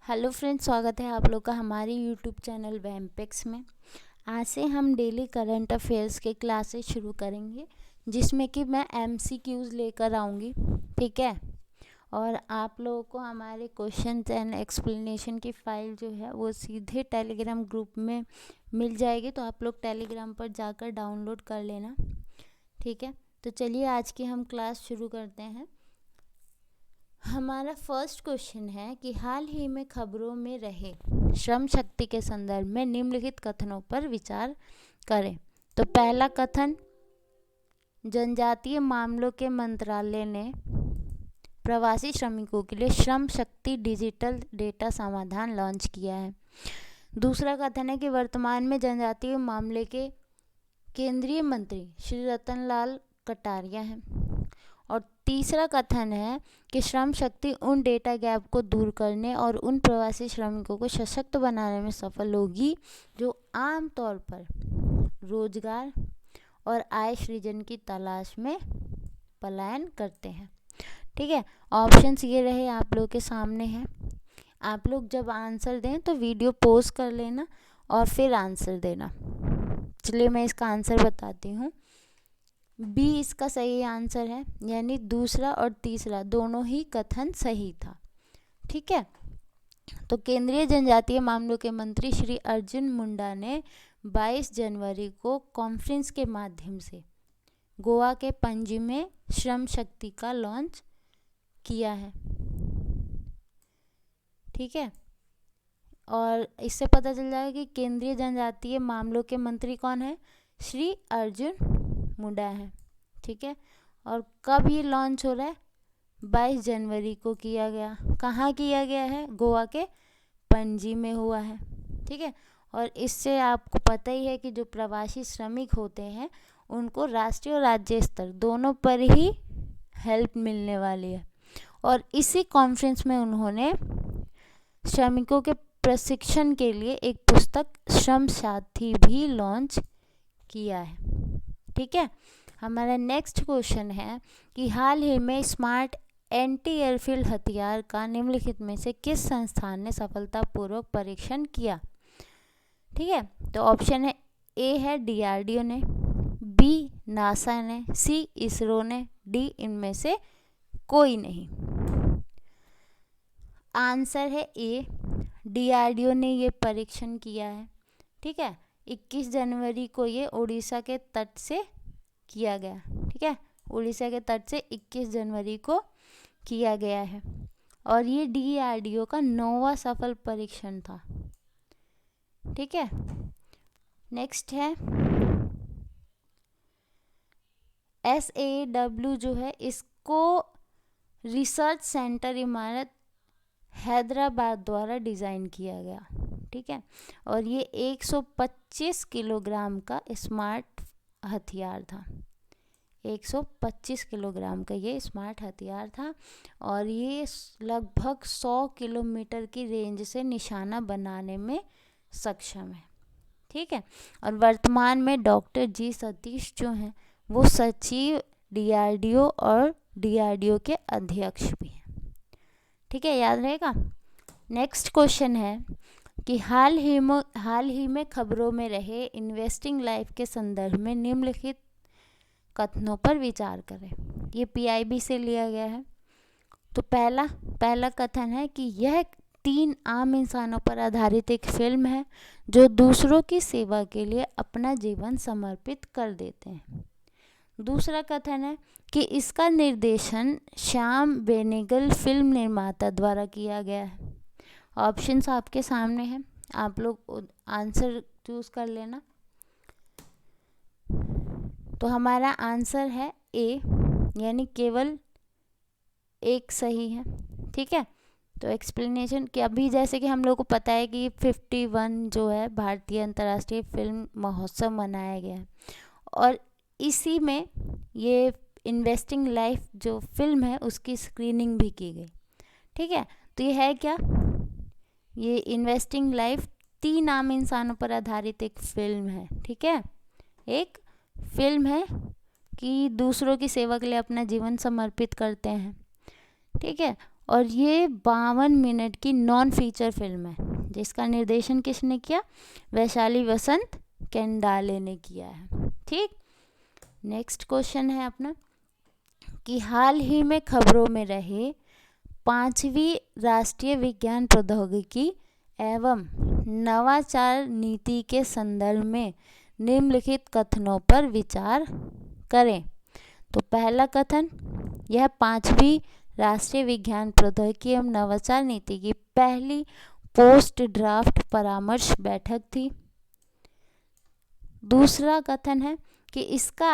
Hello friends, स्वागत है आप लोग का हमारे यूट्यूब चैनल वैम्पेक्स में। आज से हम डेली करंट अफेयर्स के क्लासेस शुरू करेंगे, जिसमें कि मैं एमसीक्यूज़ लेकर आऊँगी। ठीक है। और आप लोगों को हमारे क्वेश्चन एंड एक्सप्लेनेशन की फ़ाइल जो है वो सीधे टेलीग्राम ग्रुप में मिल जाएगी, तो आप लोग टेलीग्राम पर जाकर डाउनलोड कर लेना। ठीक है, तो चलिए आज की हम क्लास शुरू करते हैं। हमारा फर्स्ट क्वेश्चन है कि हाल ही में खबरों में रहे श्रम शक्ति के संदर्भ में निम्नलिखित कथनों पर विचार करें। तो पहला कथन, जनजातीय मामलों के मंत्रालय ने प्रवासी श्रमिकों के लिए श्रम शक्ति डिजिटल डेटा समाधान लॉन्च किया है। दूसरा कथन है कि वर्तमान में जनजातीय मामले के केंद्रीय मंत्री श्री रतनलाल कटारिया हैं। और तीसरा कथन है कि श्रम शक्ति उन डेटा गैप को दूर करने और उन प्रवासी श्रमिकों को सशक्त बनाने में सफल होगी जो आमतौर पर रोजगार और आय सृजन की तलाश में पलायन करते हैं। ठीक है, ऑप्शंस ये रहे आप लोग के सामने हैं। आप लोग जब आंसर दें तो वीडियो पॉज कर लेना और फिर आंसर देना। चलिए मैं इसका आंसर बताती हूँ। बी इसका सही आंसर है, यानी दूसरा और तीसरा दोनों ही कथन सही था। ठीक है, तो केंद्रीय जनजातीय मामलों के मंत्री श्री अर्जुन मुंडा ने 22 जनवरी को कॉन्फ्रेंस के माध्यम से गोवा के पणजी में श्रम शक्ति का लॉन्च किया है। ठीक है, और इससे पता चल जाएगा कि केंद्रीय जनजातीय मामलों के मंत्री कौन है, श्री अर्जुन मुंडा है। ठीक है, और कब ये लॉन्च हो रहा है, 22 जनवरी को किया गया। कहाँ किया गया है, गोवा के पणजी में हुआ है। ठीक है, और इससे आपको पता ही है कि जो प्रवासी श्रमिक होते हैं उनको राष्ट्रीय और राज्य स्तर दोनों पर ही हेल्प मिलने वाली है। और इसी कॉन्फ्रेंस में उन्होंने श्रमिकों के प्रशिक्षण के लिए एक पुस्तक श्रम साथी भी लॉन्च किया है। ठीक है, हमारा नेक्स्ट क्वेश्चन है कि हाल ही में स्मार्ट एंटी एयरफील्ड हथियार का निम्नलिखित में से किस संस्थान ने सफलतापूर्वक परीक्षण किया। ठीक है, तो ऑप्शन है ए है डीआरडीओ ने, बी नासा ने, सी इसरो ने, डी इनमें से कोई नहीं। आंसर है ए, डीआरडीओ ने ये परीक्षण किया है। ठीक है, 21 जनवरी को ये उड़ीसा के तट से किया गया। ठीक है, उड़ीसा के तट से 21 जनवरी को किया गया है, और ये डीआरडीओ का 9वां सफल परीक्षण था। ठीक है, नेक्स्ट है SAW जो है इसको रिसर्च सेंटर इमारत हैदराबाद द्वारा डिज़ाइन किया गया। ठीक है, और ये 125 किलोग्राम का स्मार्ट हथियार था। 125 किलोग्राम का ये स्मार्ट हथियार था, और ये लगभग 100 किलोमीटर की रेंज से निशाना बनाने में सक्षम है। ठीक है, और वर्तमान में डॉक्टर जी सतीश जो हैं वो सचिव डीआरडीओ और डीआरडीओ के अध्यक्ष भी हैं। ठीक है, याद रहेगा। नेक्स्ट क्वेश्चन है कि हाल ही में खबरों में रहे इन्वेस्टिंग लाइफ के संदर्भ में निम्नलिखित कथनों पर विचार करें। ये पीआईबी से लिया गया है। तो पहला कथन है कि यह 3 आम इंसानों पर आधारित एक फिल्म है जो दूसरों की सेवा के लिए अपना जीवन समर्पित कर देते हैं। दूसरा कथन है कि इसका निर्देशन श्याम बेनेगल फिल्म निर्माता द्वारा किया गया है। ऑप्शंस आपके सामने हैं, आप लोग आंसर चूज कर लेना। तो हमारा आंसर है ए, यानी केवल एक सही है। ठीक है, तो एक्सप्लेनेशन कि अभी जैसे कि हम लोग को पता है कि 51 जो है भारतीय अंतर्राष्ट्रीय फिल्म महोत्सव मनाया गया है, और इसी में ये इन्वेस्टिंग लाइफ जो फिल्म है उसकी स्क्रीनिंग भी की गई। ठीक है, तो ये है क्या, ये इन्वेस्टिंग लाइफ 3 आम इंसानों पर आधारित एक फिल्म है। ठीक है, एक फिल्म है कि दूसरों की सेवा के लिए अपना जीवन समर्पित करते हैं। ठीक है, और ये 52 मिनट की नॉन फीचर फिल्म है जिसका निर्देशन किसने किया? वैशाली वसंत केंडाले ने किया है। ठीक, नेक्स्ट क्वेश्चन है अपना कि हाल ही में खबरों में रहे 5वीं राष्ट्रीय विज्ञान प्रौद्योगिकी एवं नवाचार नीति के संदर्भ में निम्नलिखित कथनों पर विचार करें। तो पहला कथन, यह 5वीं राष्ट्रीय विज्ञान प्रौद्योगिकी एवं नवाचार नीति की पहली पोस्ट ड्राफ्ट परामर्श बैठक थी। दूसरा कथन है कि इसका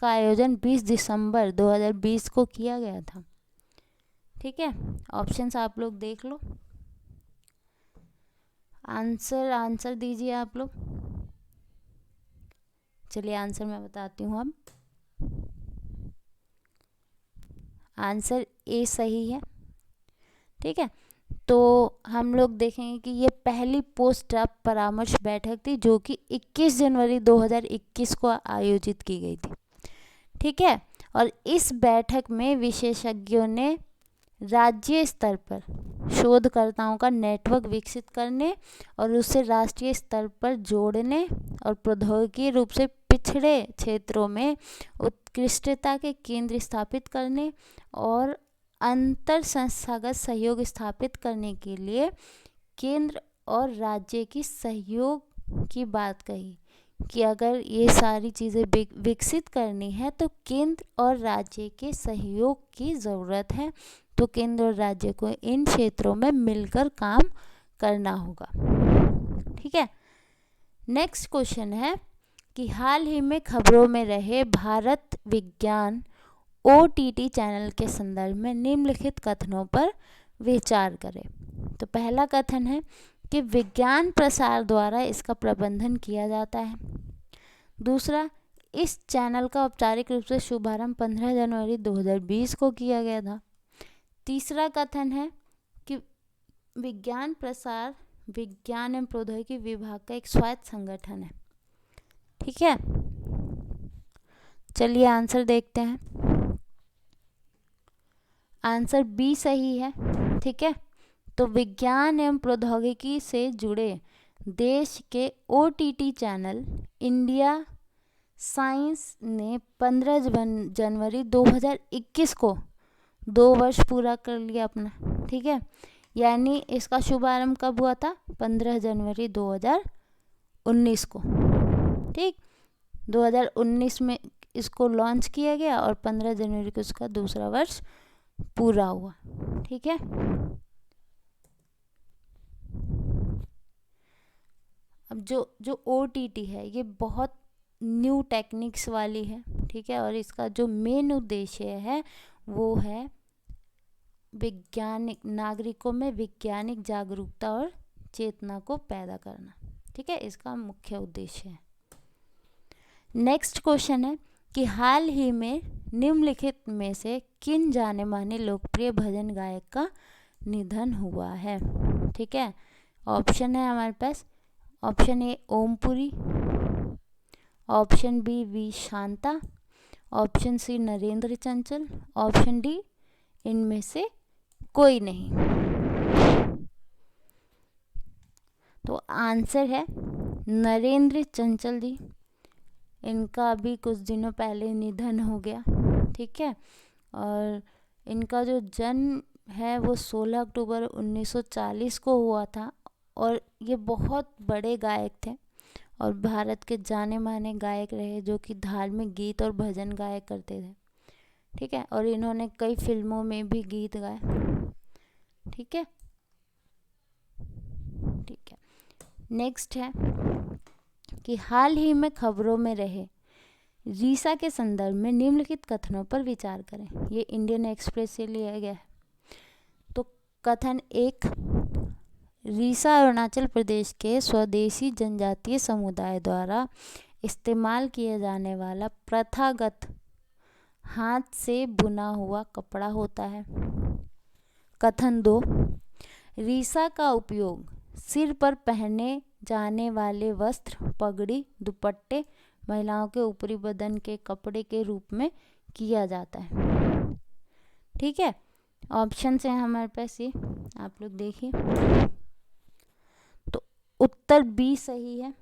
आयोजन 20 दिसंबर 2020 को किया गया था। ठीक है, ऑप्शंस आप लोग देख लो, आंसर दीजिए आप लोग। चलिए आंसर मैं बताती हूँ अब। आंसर ए सही है। ठीक है, तो हम लोग देखेंगे कि ये पहली पोस्ट ड्राफ्ट परामर्श बैठक थी जो कि 21 जनवरी 2021 को आयोजित की गई थी। ठीक है, और इस बैठक में विशेषज्ञों ने राज्य स्तर पर शोधकर्ताओं का नेटवर्क विकसित करने और उसे राष्ट्रीय स्तर पर जोड़ने और प्रौद्योगिकी रूप से पिछड़े क्षेत्रों में उत्कृष्टता के केंद्र स्थापित करने और अंतर संस्थागत सहयोग स्थापित करने के लिए केंद्र और राज्य की सहयोग की बात कही कि अगर ये सारी चीज़ें विकसित करनी है तो केंद्र और राज्य के सहयोग की ज़रूरत है। तो केंद्र और राज्य को इन क्षेत्रों में मिलकर काम करना होगा। ठीक है, नेक्स्ट क्वेश्चन है कि हाल ही में खबरों में रहे भारत विज्ञान OTT चैनल के संदर्भ में निम्नलिखित कथनों पर विचार करें। तो पहला कथन है कि विज्ञान प्रसार द्वारा इसका प्रबंधन किया जाता है। दूसरा, इस चैनल का औपचारिक रूप से शुभारंभ 15 जनवरी 2020 को किया गया था। तीसरा कथन है कि विज्ञान प्रसार विज्ञान एवं प्रौद्योगिकी विभाग का एक स्वायत्त संगठन है। ठीक है, चलिए आंसर देखते हैं। आंसर बी सही है। ठीक है, तो विज्ञान एवं प्रौद्योगिकी से जुड़े देश के OTT चैनल इंडिया साइंस ने 15 जनवरी 2021 को 2 वर्ष पूरा कर लिया अपना। ठीक है, यानी इसका शुभारंभ कब हुआ था? 15 जनवरी 2019 को। ठीक, 2019 में इसको लॉन्च किया गया और 15 जनवरी को इसका दूसरा वर्ष पूरा हुआ। ठीक है, अब जो OTT है ये बहुत न्यू टेक्निक्स वाली है। ठीक है, और इसका जो मेन उद्देश्य है वो है वैज्ञानिक नागरिकों में वैज्ञानिक जागरूकता और चेतना को पैदा करना। ठीक है, इसका मुख्य उद्देश्य है। नेक्स्ट क्वेश्चन है कि हाल ही में निम्नलिखित में से किन जाने माने लोकप्रिय भजन गायक का निधन हुआ है? ठीक है, ऑप्शन है हमारे पास। Option A Om Puri, option B we Shanta, option C Narendra Chanchal, option D इनमें से कोई नहीं। तो आंसर है नरेंद्र चंचल जी। इनका अभी कुछ दिनों पहले निधन हो गया। ठीक है, और इनका जो जन्म है वो 16 अक्टूबर 1940 को हुआ था और ये बहुत बड़े गायक थे और भारत के जाने माने गायक रहे जो कि धार्मिक गीत और भजन गाया करते थे। ठीक है, और इन्होंने कई फिल्मों में भी गीत गाए। ठीक है, ठीक है, नेक्स्ट है कि हाल ही में खबरों में रहे रीसा के संदर्भ में निम्नलिखित कथनों पर विचार करें। ये इंडियन एक्सप्रेस से लिया गया है। तो कथन 1, रीसा अरुणाचल प्रदेश के स्वदेशी जनजातीय समुदाय द्वारा इस्तेमाल किया जाने वाला प्रथागत हाथ से बुना हुआ कपड़ा होता है। कथन 2, रीसा का उपयोग सिर पर पहने जाने वाले वस्त्र, पगड़ी, दुपट्टे, महिलाओं के ऊपरी बदन के कपड़े के रूप में किया जाता है। ठीक है, ऑप्शन है हमारे पास ये, आप लोग देखिए। तो उत्तर बी सही है।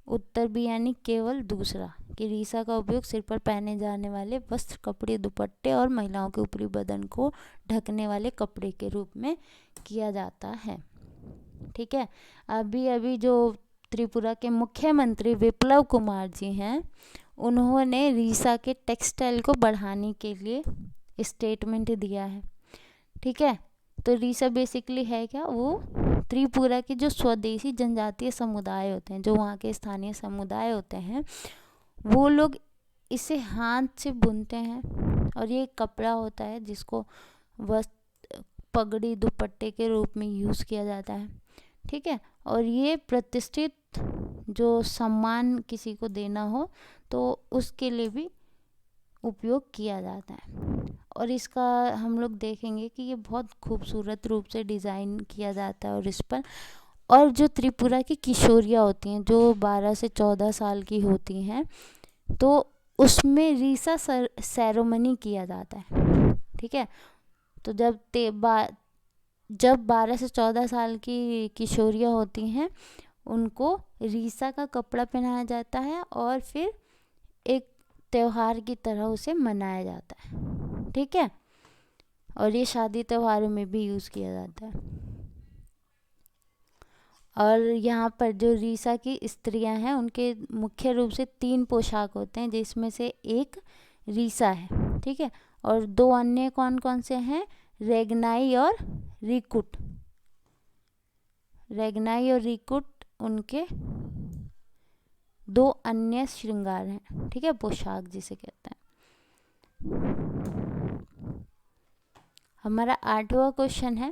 उत्तर बी यानी केवल दूसरा, कि रीसा का उपयोग सिर पर पहने जाने वाले वस्त्र, कपड़े, दुपट्टे और महिलाओं के ऊपरी बदन को ढकने वाले कपड़े के रूप में किया जाता है। ठीक है। अभी जो त्रिपुरा के मुख्यमंत्री विप्लव कुमार जी हैं, उन्होंने रीसा के टेक्सटाइल को बढ़ाने के लिए स्टेटमेंट दिया है। ठीक है। तो रीसा बेसिकली है क्या, वो त्रिपुरा के जो स्वदेशी जनजातीय समुदाय होते हैं, जो वहाँ के स्थानीय समुदाय होते हैं, वो लोग इसे हाथ से बुनते हैं और ये कपड़ा होता है जिसको वस्त्र, पगड़ी, दुपट्टे के रूप में यूज़ किया जाता है। ठीक है। और ये प्रतिष्ठित जो सम्मान किसी को देना हो तो उसके लिए भी उपयोग किया जाता है। और इसका हम लोग देखेंगे कि ये बहुत खूबसूरत रूप से डिज़ाइन किया जाता है। और इस पर, और जो त्रिपुरा की किशोरियाँ होती हैं जो 12 से 14 साल की होती हैं, तो उसमें रीसा सेरेमनी किया जाता है। ठीक है। तो जब 12 से 14 साल की किशोरियाँ होती हैं, उनको रीसा का कपड़ा पहनाया जाता है और फिर एक त्योहार की तरह उसे मनाया जाता है। ठीक है। और ये शादी त्योहारों में भी यूज़ किया जाता है। और यहाँ पर जो रीसा की स्त्रियां हैं, उनके मुख्य रूप से 3 पोशाक होते हैं, जिसमें से एक रीसा है। ठीक है। और 2 अन्य कौन कौन से हैं, रेगनाई और रिकुट। रेगनाई और रिकुट उनके 2 अन्य श्रृंगार हैं। ठीक है, पोशाक जिसे कहते हैं। हमारा 8वां क्वेश्चन है,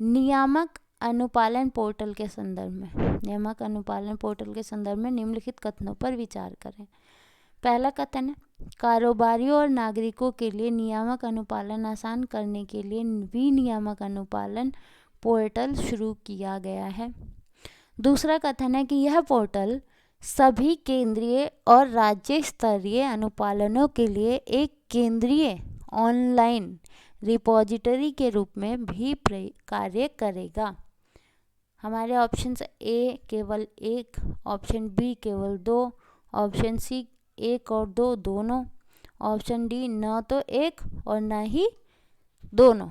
नियामक अनुपालन पोर्टल के संदर्भ में। नियामक अनुपालन पोर्टल के संदर्भ में निम्नलिखित कथनों पर विचार करें। पहला कथन है, कारोबारियों और नागरिकों के लिए नियामक अनुपालन आसान करने के लिए विनियामक अनुपालन पोर्टल शुरू किया गया है। दूसरा कथन है कि यह पोर्टल सभी केंद्रीय और राज्य स्तरीय अनुपालनों के लिए एक केंद्रीय ऑनलाइन रिपॉजिटरी के रूप में भी कार्य करेगा। हमारे ऑप्शन ए केवल 1, ऑप्शन बी केवल 2, ऑप्शन सी 1 और 2 दोनों, ऑप्शन डी न तो 1 और न ही दोनों।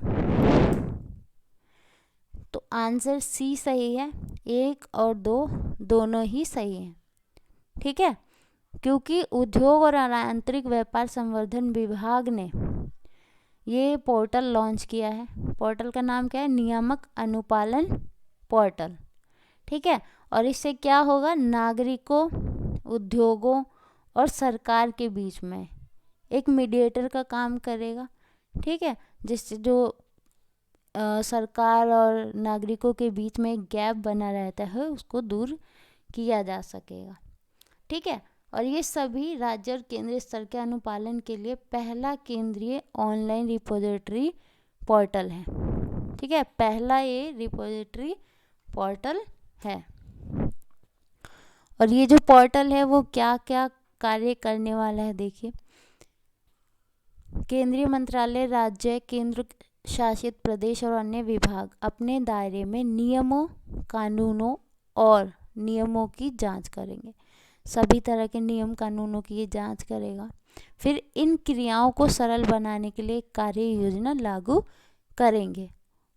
तो आंसर सी सही है, 1 और 2 दोनों ही सही हैं। ठीक है। क्योंकि उद्योग और आंतरिक व्यापार संवर्धन विभाग ने ये पोर्टल लॉन्च किया है। पोर्टल का नाम क्या है, नियामक अनुपालन पोर्टल। ठीक है। और इससे क्या होगा, नागरिकों, उद्योगों और सरकार के बीच में एक मीडिएटर का काम करेगा। ठीक है। जिससे जो सरकार और नागरिकों के बीच में एक गैप बना रहता है, उसको दूर किया जा सकेगा। ठीक है। और ये सभी राज्य और केंद्रीय स्तर के अनुपालन के लिए पहला केंद्रीय ऑनलाइन रिपोजिटरी पोर्टल है। ठीक है, पहला ये रिपोजिटरी पोर्टल है। और ये जो पोर्टल है वो क्या क्या कार्य करने वाला है, देखिए। केंद्रीय मंत्रालय, राज्य, केंद्र शासित प्रदेश और अन्य विभाग अपने दायरे में नियमों, कानूनों और नियमों की जांच करेंगे। सभी तरह के नियम कानूनों की ये जांच करेगा। फिर इन क्रियाओं को सरल बनाने के लिए कार्य योजना लागू करेंगे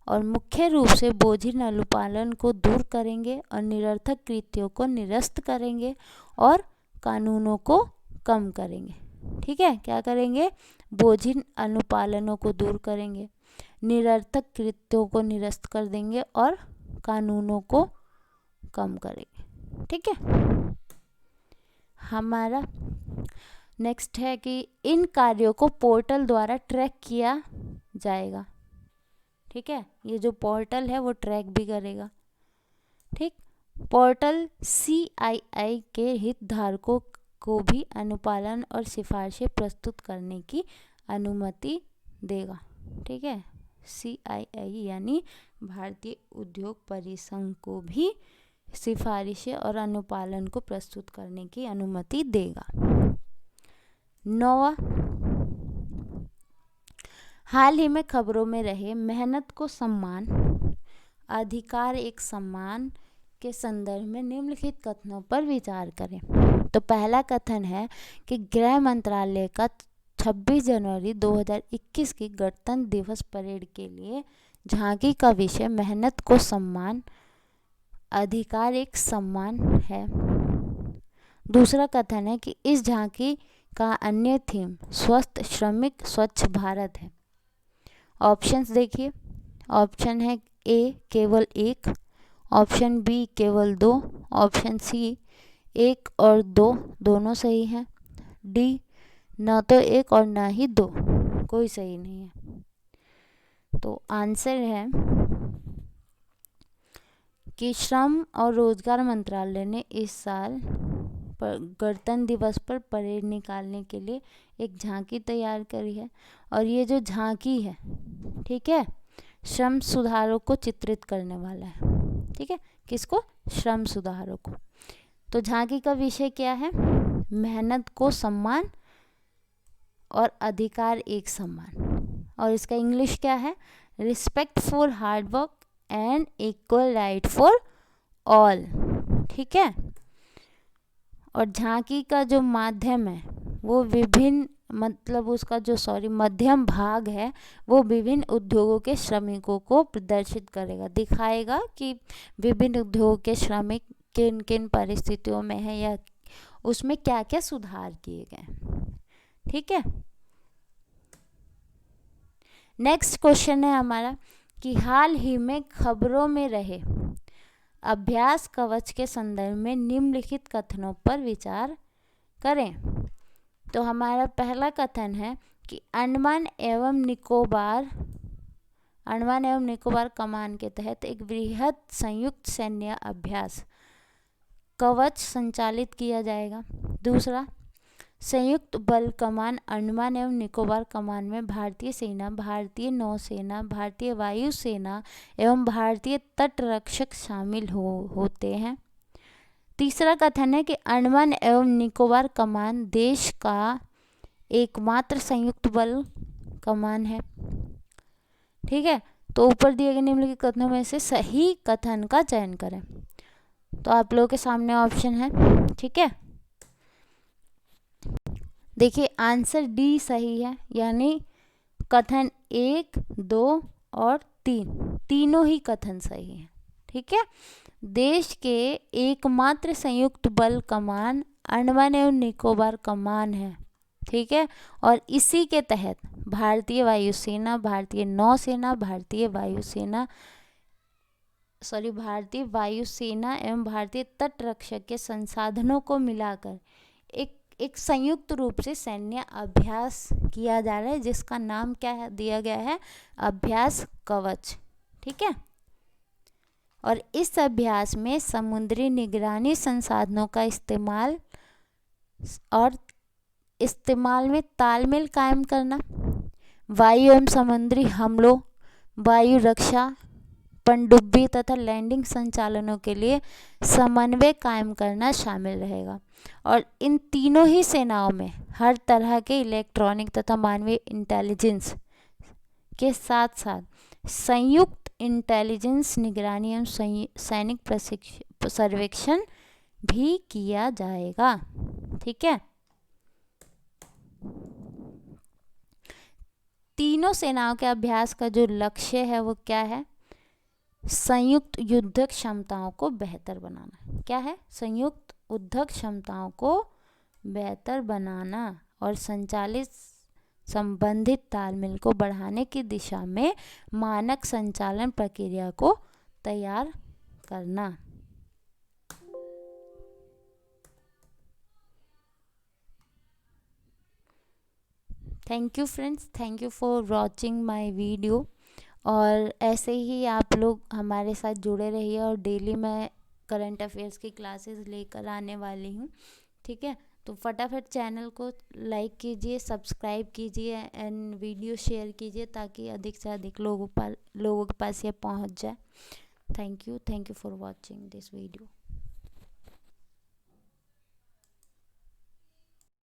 और मुख्य रूप से बोझिल अनुपालन को दूर करेंगे और निरर्थक कृत्यों को निरस्त करेंगे और कानूनों को कम करेंगे। ठीक है, क्या करेंगे, बोझिल अनुपालनों को दूर करेंगे, निरर्थक कृत्यों को निरस्त कर देंगे और कानूनों को कम करेंगे। ठीक है। हमारा नेक्स्ट है कि इन कार्यों को पोर्टल द्वारा ट्रैक किया जाएगा। ठीक है, ये जो पोर्टल है वो ट्रैक भी करेगा। ठीक, पोर्टल CII के हितधारकों को भी अनुपालन और सिफारिशें प्रस्तुत करने की अनुमति देगा। ठीक है, CII यानी भारतीय उद्योग परिसंघ को भी सिफारिशें और अनुपालन को प्रस्तुत करने की अनुमति देगा। 9वां, हाल ही में खबरों में रहे मेहनत को सम्मान, अधिकार एक सम्मान के संदर्भ में निम्नलिखित कथनों पर विचार करें। तो पहला कथन है कि गृह मंत्रालय का 26 जनवरी 2021 की गणतंत्र दिवस परेड के लिए झांकी का विषय मेहनत को सम्मान, अधिकार एक सम्मान है। दूसरा कथन है कि इस झांकी का अन्य थीम स्वस्थ श्रमिक स्वच्छ भारत है। ऑप्शंस देखिए, ऑप्शन है ए केवल एक, ऑप्शन बी केवल दो, ऑप्शन सी एक और दो दोनों सही हैं, डी न तो एक और ना ही दो, कोई सही नहीं है। तो आंसर है कि श्रम और रोजगार मंत्रालय ने इस साल गणतंत्र दिवस पर परेड निकालने के लिए एक झांकी तैयार करी है, और ये जो झांकी है, ठीक है, श्रम सुधारों को चित्रित करने वाला है। ठीक है, किसको? श्रम सुधारों को। तो झांकी का विषय क्या है? मेहनत को सम्मान और अधिकार एक सम्मान, और इसका इंग्लिश क्या है? Respect for hard work and equal right for all. ठीक है, और झांकी का जो माध्यम है वो विभिन्न, मतलब उसका जो मध्यम भाग है वो विभिन्न उद्योगों के श्रमिकों को प्रदर्शित करेगा, दिखाएगा कि विभिन्न उद्योगों के श्रमिक किन किन परिस्थितियों में है या उसमें क्या क्या सुधार किए गए। ठीक है, नेक्स्ट क्वेश्चन है हमारा कि हाल ही में खबरों में रहे अभ्यास कवच के संदर्भ में निम्नलिखित कथनों पर विचार करें। तो हमारा पहला कथन है कि अंडमान एवं निकोबार कमान के तहत एक बृहद संयुक्त सैन्य अभ्यास कवच संचालित किया जाएगा। दूसरा, संयुक्त बल कमान अंडमान एवं निकोबार कमान में भारतीय सेना, भारतीय नौसेना, भारतीय वायुसेना एवं भारतीय तटरक्षक शामिल होते हैं। तीसरा कथन है कि अंडमान एवं निकोबार कमान देश का एकमात्र संयुक्त बल कमान है। ठीक है, तो ऊपर दिए गए निम्नलिखित कथनों में से सही कथन का चयन करें। तो आप लोगों के सामने ऑप्शन है। ठीक है, देखिए आंसर डी सही है, यानी कथन 1, 2 और 3 तीनों ही कथन सही हैं। ठीक है, देश के एकमात्र संयुक्त बल कमान अंडमान एवं निकोबार कमान है। ठीक है, और इसी के तहत भारतीय वायुसेना, भारतीय नौसेना, भारतीय वायुसेना एवं भारतीय तटरक्षक के संसाधनों को मिलाकर एक संयुक्त रूप से सैन्य अभ्यास किया जा रहा है, जिसका नाम क्या है दिया गया है? अभ्यास कवच। ठीक है, और इस अभ्यास में समुद्री निगरानी संसाधनों का इस्तेमाल और इस्तेमाल में तालमेल कायम करना, वायु एवं समुद्री हमलों, वायु रक्षा, पनडुब्बी तथा लैंडिंग संचालनों के लिए समन्वय कायम करना शामिल रहेगा। और इन तीनों ही सेनाओं में हर तरह के इलेक्ट्रॉनिक तथा मानवीय इंटेलिजेंस के साथ साथ संयुक्त इंटेलिजेंस निगरानी एवं सैनिक सर्वेक्षण भी किया जाएगा। ठीक है, तीनों सेनाओं के अभ्यास का जो लक्ष्य है वो क्या है? संयुक्त युद्ध क्षमताओं को बेहतर बनाना। क्या है? संयुक्त युद्ध क्षमताओं को बेहतर बनाना और संचालित संबंधित तालमेल को बढ़ाने की दिशा में मानक संचालन प्रक्रिया को तैयार करना। Thank you friends, thank you for watching my video. और ऐसे ही आप लोग हमारे साथ जुड़े रहिए, और डेली मैं करंट अफेयर्स की क्लासेस लेकर आने वाली हूँ। ठीक है, तो फटाफट चैनल को लाइक कीजिए, सब्सक्राइब कीजिए एंड वीडियो शेयर कीजिए, ताकि अधिक से अधिक लोगों के पास ये पहुँच जाए। Thank you for watching this video.